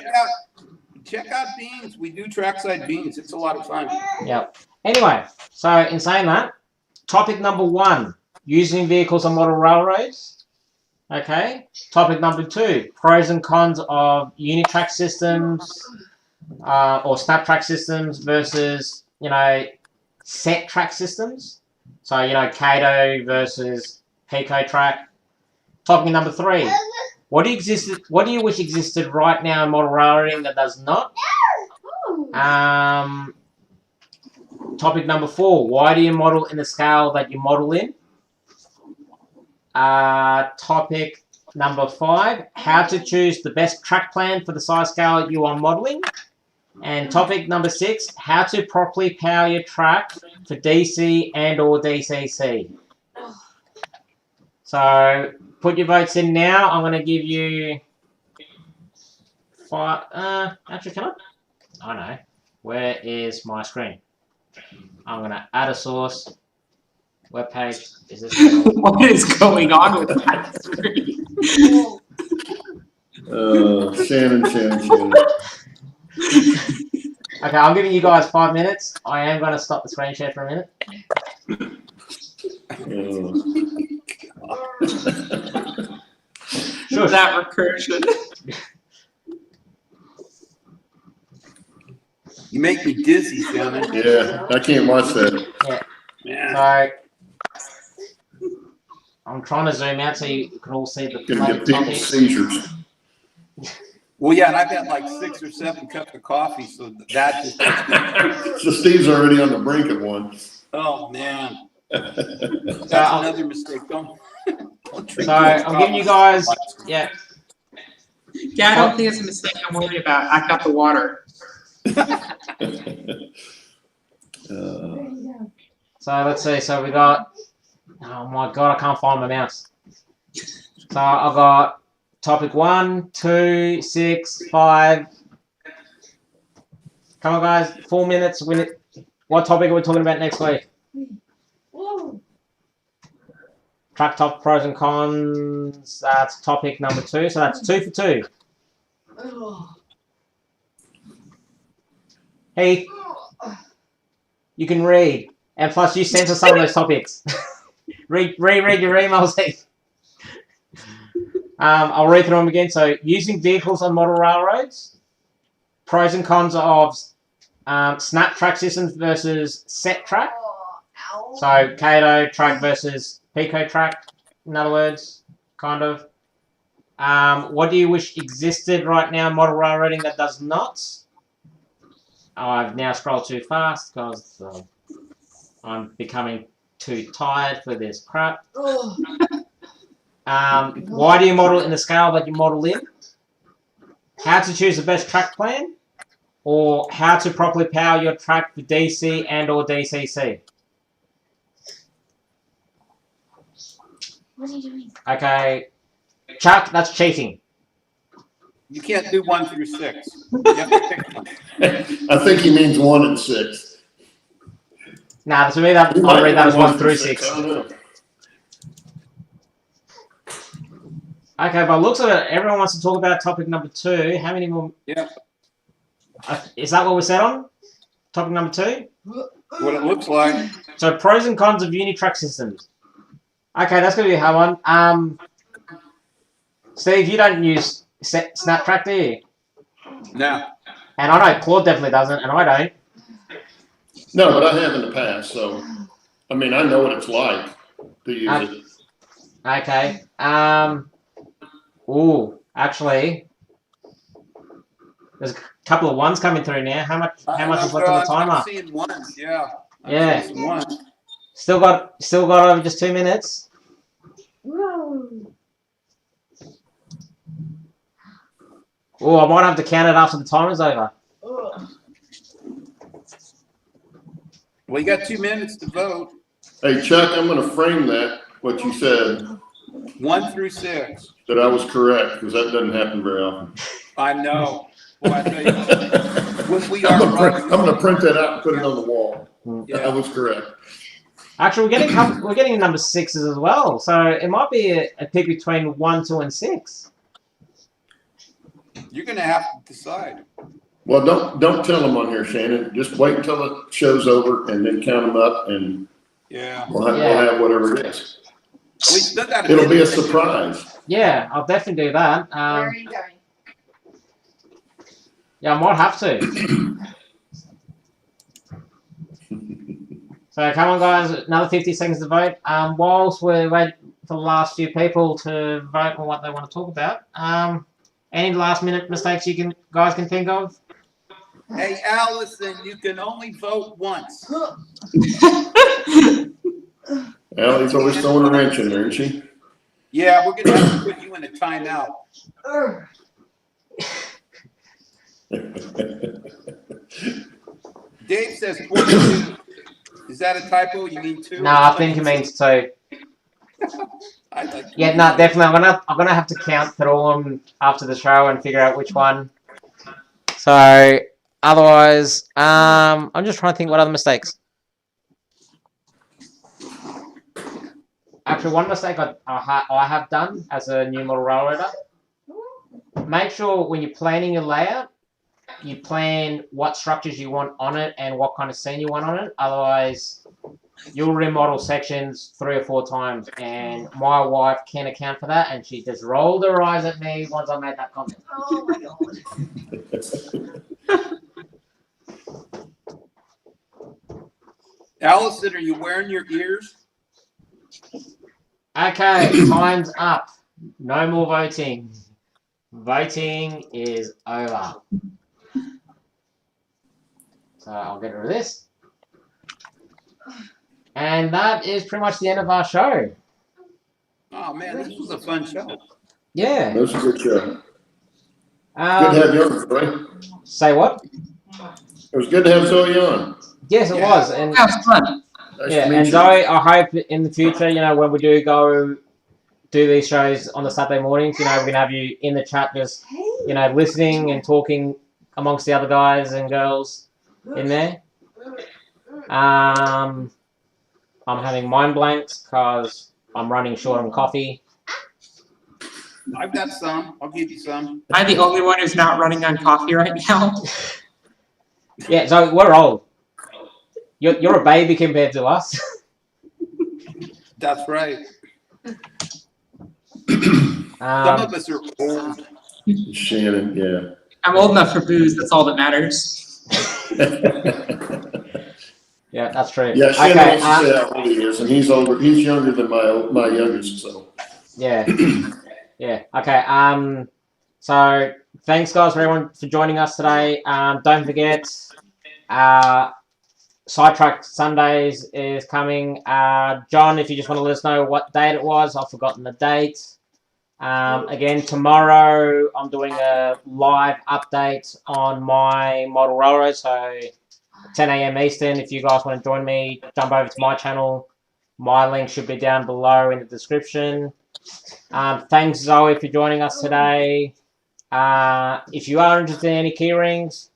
Check out beans. We do trackside beans. It's a lot of fun. Yep. Anyway, so in saying that, topic number 1, using vehicles on model railroads. Okay. Topic number 2, pros and cons of unit track systems or snap track systems versus, set track systems. So, Kato versus Pico track. Topic number 3, what do you wish existed right now in model railroading that does not? Topic number 4, why do you model in the scale that you model in? Topic number 5, how to choose the best track plan for the size scale you are modeling. And topic number 6, how to properly power your track for DC and or DCC. So put your votes in now. I'm going to give you 5. Actually, can I? Oh no. Where is my screen? I'm going to add a source. Web page. Is this? What is going on with that screen? Shannon. Okay, I'm giving you guys 5 minutes. I am going to stop the screen share for a minute. Sure. That recursion. You make me dizzy, Shannon. Yeah, I can't watch that. Yeah. So I'm trying to zoom out so you can all see the Gonna get people seizures. Well, yeah, and I've had like 6 or 7 cups of coffee, so that just. So Steve's already on the brink of one. Oh man, that's another mistake. Don't drink. So I'm giving you guys, Yeah, I don't think it's a mistake I'm worried about. I got the water. So let's see. So we got. Oh my god, I can't find my mouse. So I've got topic 1, 2, 6, 5. Come on, guys. 4 minutes. What topic are we talking about next week? Track top pros and cons. That's topic number 2. So that's 2 for 2. Hey, you can read, and plus you censor some of those topics. read your emails, Heath. I'll read through them again. So, using vehicles on model railroads, pros and cons of snap track systems versus set track. So, Kato track versus Pico track, in other words, kind of. What do you wish existed right now in model railroading that does not? I've now scrolled too fast because I'm becoming too tired for this crap. Why do you model in the scale that you model in? How to choose the best track plan? Or how to properly power your track for DC and or DCC? What are you doing? Okay. Chuck, that's cheating. You can't do 1 through 6. You have to pick one. I think he means 1 and 6. Nah, to me, I read that as 1 through 6. I don't know. Okay, by looks of it, everyone wants to talk about topic number 2. How many more? Yeah. Is that what we said on? Topic number 2? What it looks like. So, pros and cons of unitrack systems. Okay, that's going to be a hard one. Steve, you don't use snap track, do you? No. And I know Claude definitely doesn't, and I don't. No, but I have in the past, so I mean I know what it's like to use it. Okay. Actually, there's a couple of ones coming through now. How much is left on the timer? I'm seeing 1s, yeah. Yeah. Seeing 1s. Still got over just 2 minutes. Whoa. Oh, I might have to count it after the timer's over. Well, you got 2 minutes to vote. Hey Chuck, I'm going to frame that what you said 1 through 6. that I was correct because that doesn't happen very often. I know. Well, I tell you, we I'm are going to print that out and put it on the wall. Yeah. I was correct. Actually, we're getting number 6s as well, so it might be a pick between 1, 2, and 6. You're going to have to decide. Well, don't tell them on here, Shannon. Just wait until the show's over and then count them up, and Yeah. we'll have whatever it is. We still got It'll be a surprise. Yeah, I'll definitely do that. Where are you going? Yeah, I might have to. So come on, guys, another 50 seconds to vote. Whilst we wait for the last few people to vote on what they want to talk about, any last minute mistakes guys can think of? Hey, Allison, you can only vote once. Allie's always throwing a wrench in there, isn't she? Yeah, we're going to have to put you in a timeout. Dave says 42. Is that a typo? You mean 2? No, I think it means 2. Yeah, no, definitely. I'm gonna have to count through them after the show and figure out which one. So, otherwise, I'm just trying to think what other mistakes. Actually, one mistake I have done as a new model railroader. Make sure when you're planning your layout, you plan what structures you want on it and what kind of scene you want on it. Otherwise, you'll remodel sections 3 or 4 times, and my wife can't account for that, and she just rolled her eyes at me once I made that comment. Oh my god. Allison, are you wearing your ears? Okay, time's up. No more voting. Voting is over. So I'll get rid of this. And that is pretty much the end of our show. Oh, man, this was a fun show. Yeah. That was a good show. Good to have you on, Zoe. Say what? It was good to have Zoe on. Yes, it was. And That was fun. Nice yeah, to meet and you. Zoe, I hope in the future, when we do go do these shows on the Saturday mornings, we can have you in the chat just, listening and talking amongst the other guys and girls in there. I'm having mind blanks because I'm running short on coffee. I've got some. I'll give you some. Am I the only one who's not running on coffee right now? Yeah, so we're old. You're a baby compared to us. That's right. Some of us are old. Shannon, yeah. I'm old enough for booze. That's all that matters. Yeah, that's true. Yeah, Shannon Okay. wants to say how old he is, and he's older. He's younger than my youngest. So Yeah. Yeah. Okay. So thanks, guys, for everyone for joining us today. Don't forget, Sidetrack Sundays is coming. John, if you just want to let us know what date it was, I've forgotten the date. Again, tomorrow I'm doing a live update on my model railroad, so 10 a.m. Eastern. If you guys want to join me, jump over to my channel. My link should be down below in the description. Thanks, Zoe, for joining us today. If you are interested in any key rings,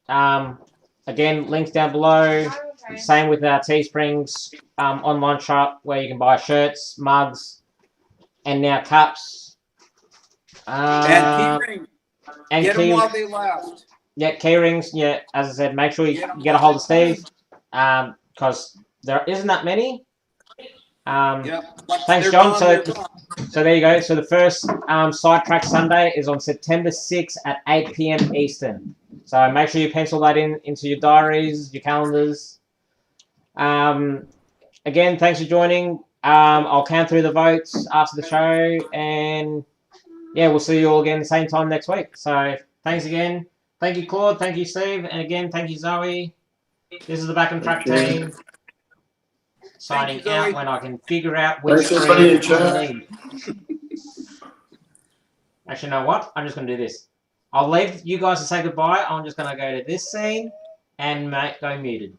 again, links down below. Same with our Teesprings online shop where you can buy shirts, mugs, and now cups. And key rings. And Get key, them while they last. yeah, key rings. Yeah, as I said, make sure you get a hold of Steve, because there isn't that many. Yep. Thanks, They're John. gone, So there you go. So the first Sidetrack Sunday is on September 6th at 8 p.m. Eastern. So make sure you pencil that into your diaries, your calendars. Again, thanks for joining. I'll count through the votes after the show, and yeah, we'll see you all again the same time next week. So thanks again. Thank you, Claude. Thank you, Steve. And again, thank you, Zoe. This is the Back and Track team. Signing you, out Zoe. when I can figure out which Thanks, everybody in screen I chat. need. Actually, you know what? I'm just going to do this. I'll leave you guys to say goodbye. I'm just going to go to this scene and go muted.